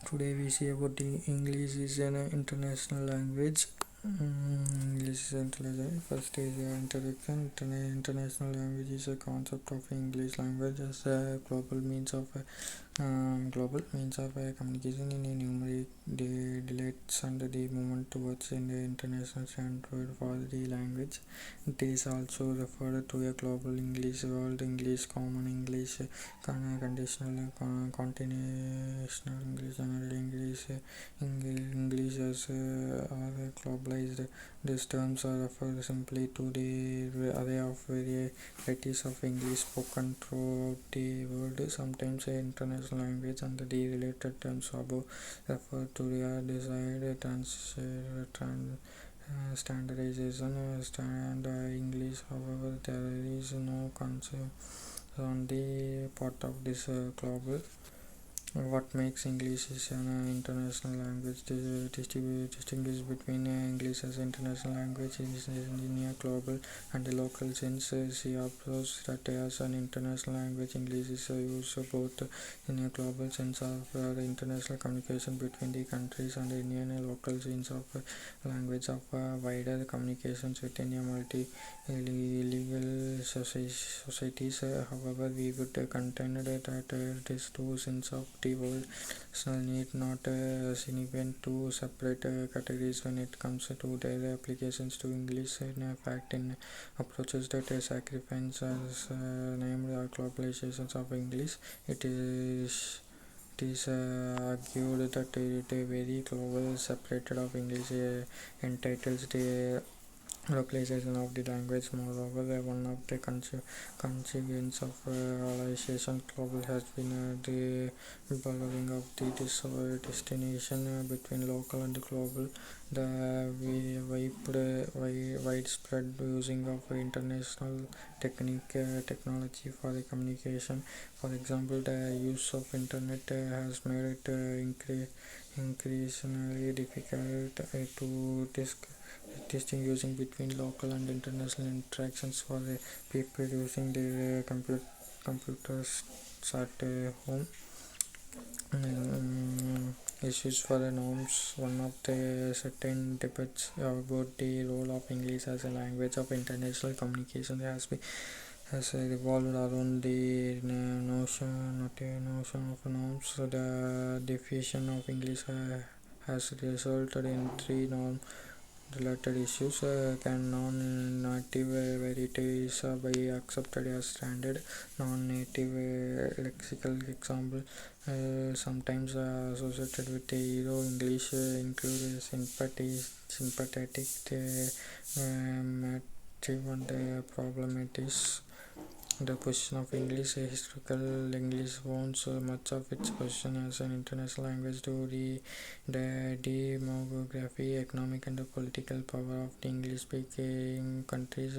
Today we see about the English is an international language. English is intelligent. First is introduction. International language is a concept of English language as a global means of communication in a numeric delays and the movement towards an international standard for the language. It is also referred to a global English, world English, common English, conditional, continuational English, general English, English as are globalized. These terms are referred simply to the array of varieties of English spoken throughout the world. Sometimes an international language and the related terms above refer to the desired standardization English. However, there is no concept on the part of this global. What makes English is an international language? Distinguish between English as international language is in a global and a local sense. She observes that as an international language, English is used both in a global sense of the international communication between the countries and in a local sense of language of wider communications within a legal societies. However, we would contend that these two senses of the word need not significant two separate categories when it comes to their applications to English. In fact, in approaches that sacrifice as named globalizations of English, it is argued that it a very global separated of English entitles the localization of the language. Moreover, one of the consequences of globalization global has been the blurring of the destination between local and global. The widespread using of international technology for the communication. For example, the use of internet has made it increasingly difficult to distinguishing between local and international interactions for the people using their computers at home. Issues for the norms. One of the certain debates about the role of English as a language of international communication has revolved around the notion of norms. So the definition of English has resulted in three norms related issues. Can non-native varieties be accepted as standard? Non-native lexical example sometimes associated with the Euro English include sympathetic, and problematics. The position of English, historical English owns much of its position as an international language to the demography, economic, and the political power of the English-speaking countries,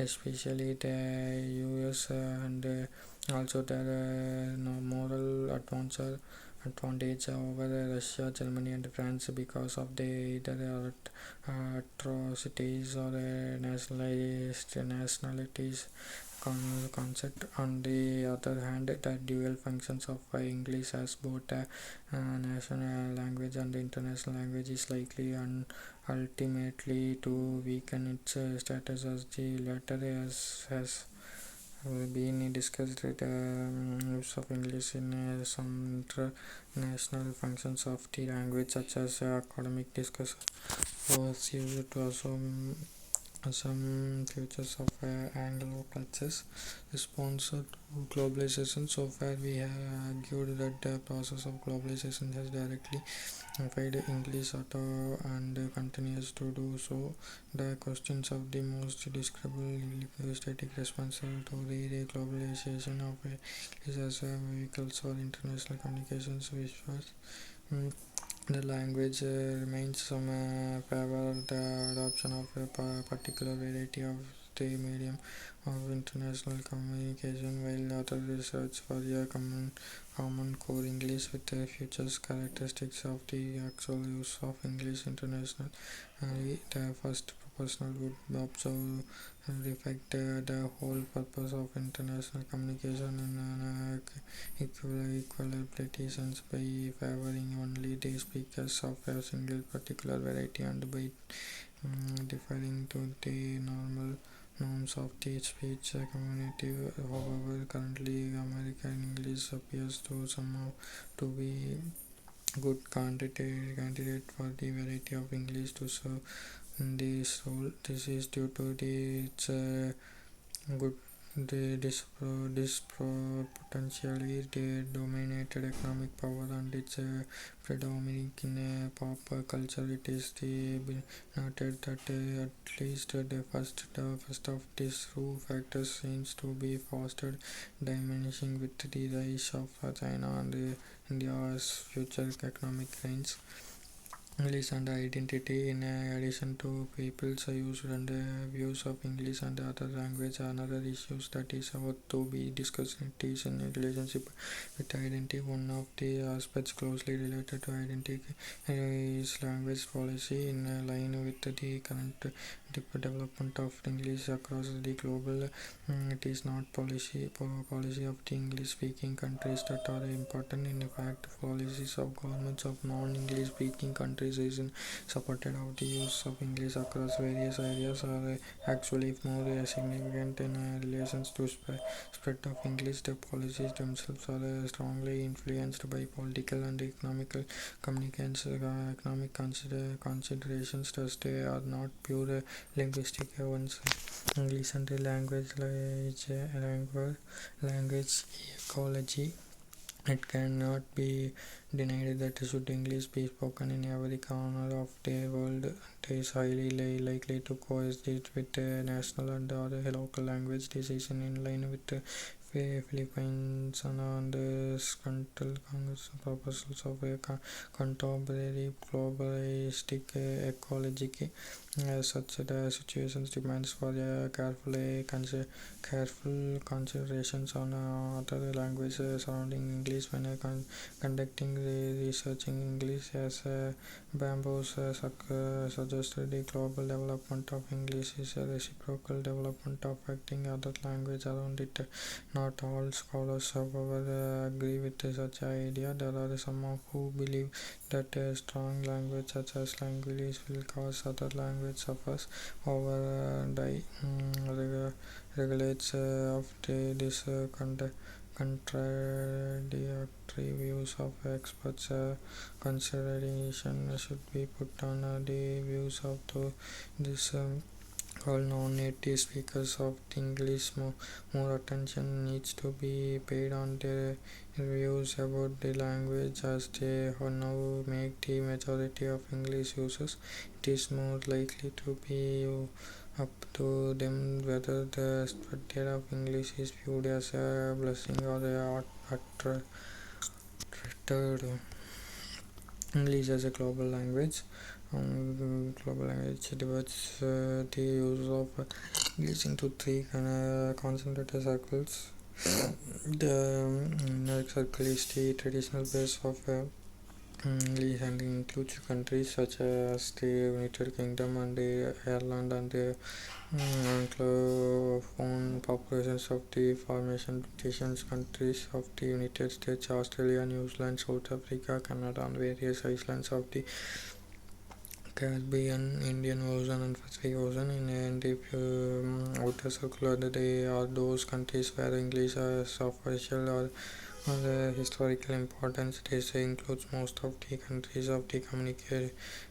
especially the US, and also the moral advantage over Russia, Germany, and France because of the either atrocities or nationalities concept. On the other hand, the dual functions of English as both a national language and international language is likely and ultimately to weaken its status as the latter has been discussed. The use of English in some international functions of the language such as academic discussion was used to assume some features of Anglo culture's response to globalization. So far, we have argued that the process of globalization has directly affected English at all and continues to do so. The questions of the most describable linguistic responsible to the globalization of English as vehicles for international communications, which was the language remains some favor the adoption of a particular variety of the medium of international communication, while other research for a common core English with the features characteristics of the actual use of English international. The first proportional would observe reflect the whole purpose of international communication in equality sense by favoring only the speakers of a single particular variety and by differing to the normal norms of the speech community. However, currently American English appears to somehow to be good candidate for the variety of English to serve in this role. This is due to its good potentially the dominated economic power and its predominating in pop culture. It is the been noted that at least the first of these two factors seems to be fostered diminishing with the rise of China and India's future economic gains. English and identity. In addition to people's use and views of English and other language, another issues that is about to be discussed is in a relationship with identity. One of the aspects closely related to identity is language policy. In line with the current development of English across the global, it is not policy of the English speaking countries that are important. In fact, policies of governments of non-English speaking countries is supported of the use of English across various areas are actually more significant in relation to spread of English. The policies themselves are strongly influenced by political and economical economic considerations, thus they are not pure linguistic ones. English and language ecology. It cannot be denied that should English be spoken in every corner of the world, it is highly likely to coexist with the national and other local language decision in line with the Philippines and the central Congress proposals of a contemporary globalistic ecology. As such, the situation demands for a careful considerations on other languages surrounding English when conducting research in English. As Bambos suggested, the global development of English is a reciprocal development affecting other language around it. Not all scholars, however, agree with such idea. There are some who believe that a strong language such as English will cause other language suffers over regulates of this contradictory views of experts. Consideration should be put on the views of this all non-native speakers of English. More attention needs to be paid on their views about the language as they now make the majority of English users. It is more likely to be up to them whether the spread of English is viewed as a blessing or a attracted. English as a global language. Global language divides the use of English into three concentrated circles. The inner circle is the traditional base of English and includes countries such as the United Kingdom and Ireland and the anglophone populations of the formation nations countries of the United States, Australia, New Zealand, South Africa, Canada, and various islands of the Caribbean, Indian Ocean, and Pacific Ocean. In the outer circle, they are those countries where English is official or the historical importance. This includes most of the countries of the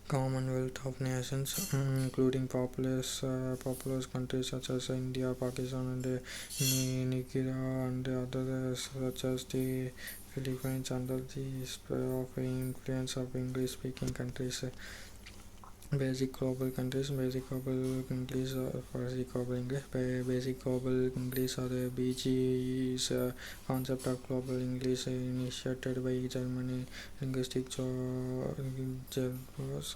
Commonwealth of Nations, including populous countries such as India, Pakistan, and Nigeria, and others such as the Philippines under the sphere of influence of English-speaking countries. Basic global countries, basic global English, basic global English, basic global English or BG is a concept of global English initiated by Germany linguistic journals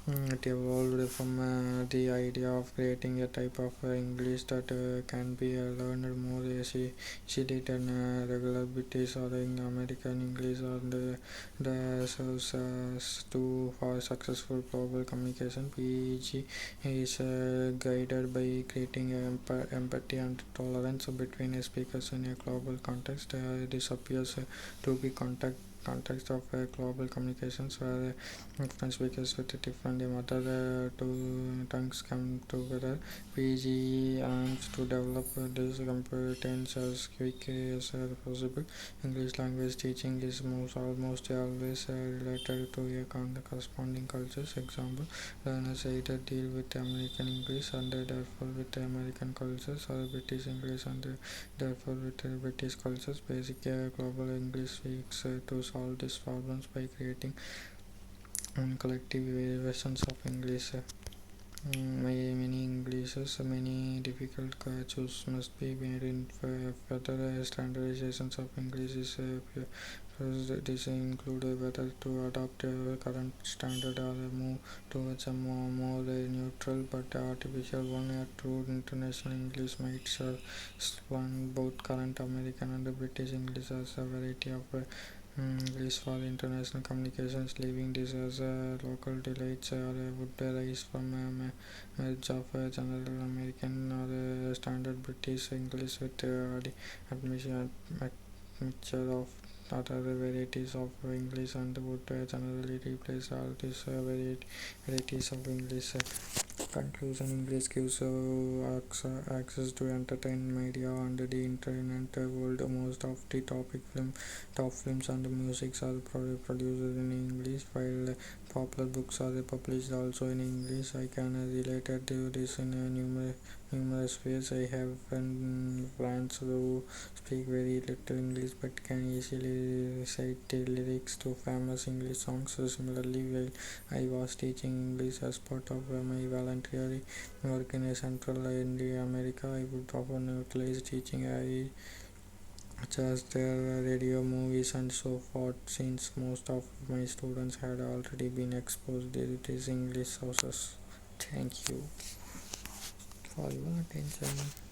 It evolved from the idea of creating a type of English that can be learned more easily than regular British or in American English, and the serves to for successful global communication. PEG is guided by creating empathy and tolerance between speakers in a global context. This appears to be context of global communications where different speakers with different mother two tongues come together. PG aims to develop this competence as quickly as possible. English language teaching is almost always related to a corresponding cultures. Example, learners either deal with American English and therefore with American cultures, or British English and therefore with British cultures. Basic global English seeks to solve these problems by creating collective versions of English. Many Englishes, many difficult choices must be made in further standardizations of English is first. This include whether to adopt a current standard or move towards a more neutral but artificial one. A true international English might span both current American and British English as a variety of English for international communications, leaving this as a local delights or would arise from a merge of a general American or a standard British English with admission admixture of other varieties of English and would generally replace all these varieties of English. Conclusion: English gives access to entertainment media and the internet world. Most of the top films and music are produced in English, while popular books are published also in English. I can relate to this in numerous ways. I have friends who speak very little English but can easily recite the lyrics to famous English songs. Similarly, while I was teaching English as part of my voluntary work in Central India, America, I would often utilize teaching I just their radio, movies, and so forth, since most of my students had already been exposed to these English sources. Thank you for your attention.